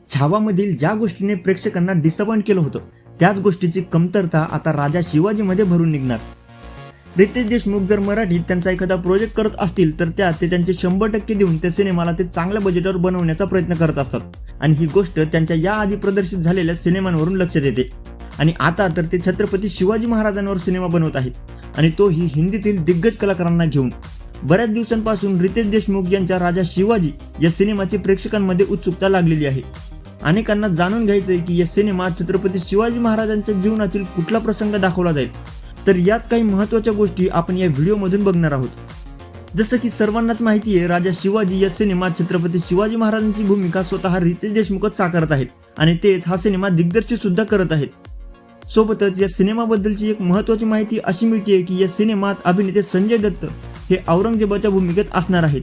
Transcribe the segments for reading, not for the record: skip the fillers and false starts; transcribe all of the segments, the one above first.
छावामधील ज्या गोष्टीने प्रेक्षकांना डिसअपॉइंट केलं होतं त्याच गोष्टीची कमतरता आता राजा शिवाजीमध्ये भरून निघणार। रितेश देशमुख जर मराठीत त्यांचा एखादा प्रोजेक्ट करत असतील तर त्यात ते त्यांचे 100% देऊन त्या सिनेमाला ते चांगल्या बजेटवर बनवण्याचा प्रयत्न करत असतात आणि ही गोष्ट त्यांच्या याआधी प्रदर्शित झालेल्या सिनेमांवरून लक्षात येते। आणि आता तर ते छत्रपती शिवाजी महाराजांवर सिनेमा बनवत आहेत आणि तोही हिंदीतील दिग्गज कलाकारांना घेऊन। बऱ्याच दिवसांपासून रितेश देशमुख यांच्या राजा शिवाजी या सिनेमाची प्रेक्षकांमध्ये उत्सुकता लागलेली आहे। अनेकांना जाणून घ्यायचंय की या सिनेमात छत्रपती शिवाजी महाराजांच्या जीवनातील कुठला प्रसंग दाखवला जाईल, तर याच काही महत्त्वाच्या गोष्टी आपण या व्हिडिओमधून बघणार आहोत। जसं की सर्वांनाच माहिती आहे, राजा शिवाजी या सिनेमात छत्रपती शिवाजी महाराजांची भूमिका स्वतः रितेश देशमुखच साकारत आहेत आणि तेच हा सिनेमा दिग्दर्शित सुद्धा करत आहेत। सोबतच या सिनेमाबद्दलची एक महत्त्वाची माहिती अशी मिळते की या सिनेमात अभिनेते संजय दत्त हे औरंगजेबाच्या भूमिकेत असणार आहेत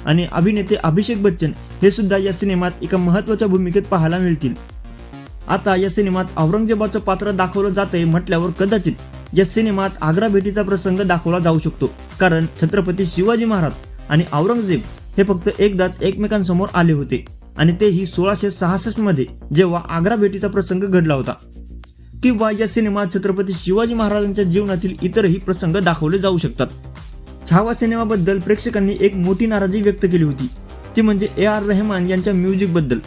आणि अभिनेते अभिषेक बच्चन हे सुद्धा या सिनेमात एका महत्त्वाच्या भूमिकेत पाहायला मिळतील। आता या सिनेमात औरंगजेबाचं पात्र दाखवलं जातंय म्हटल्यावर कदाचित या सिनेमात आग्रा भेटीचा प्रसंग दाखवला जाऊ शकतो, कारण छत्रपती शिवाजी महाराज आणि औरंगजेब हे फक्त एकदाच एकमेकांसमोर आले होते आणि तेही 1666 मध्ये जेव्हा आग्रा भेटीचा प्रसंग घडला होता। किंवा या सिनेमात छत्रपती शिवाजी महाराजांच्या जीवनातील इतरही प्रसंग दाखवले जाऊ शकतात। छावा सिनेमाबद्दल प्रेक्षकांनी एक मोठी नाराजी व्यक्त केली होती, ती म्हणजे AR रहमान यांच्या म्युझिक बद्दल।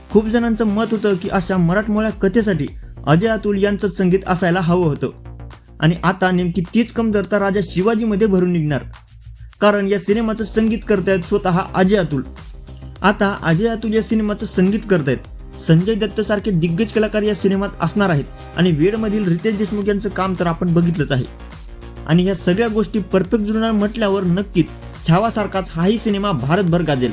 खूप जणांचं मत होतं की अशा मराठमोळ्या कथेसाठी अजय अतुल यांचं संगीत असायला हवं होतं आणि आता नेमकी तीच कमतरता राजा शिवाजीमध्ये भरून निघणार, कारण या सिनेमाचं संगीत करतायत स्वतः अजय अतुल। आता अजय अतुल या सिनेमाचं संगीत करतायत, संजय दत्त सारखे दिग्गज कलाकार या सिनेमात असणार आहेत आणि वेडमधील रितेश देशमुख यांचं काम तर आपण बघितलंच आहे। आणि या सगळ्या गोष्टी परफेक्ट जुळणार म्हटल्यावर नक्कीच छावासारखाच हाही सिनेमा भारतभर गाजेल।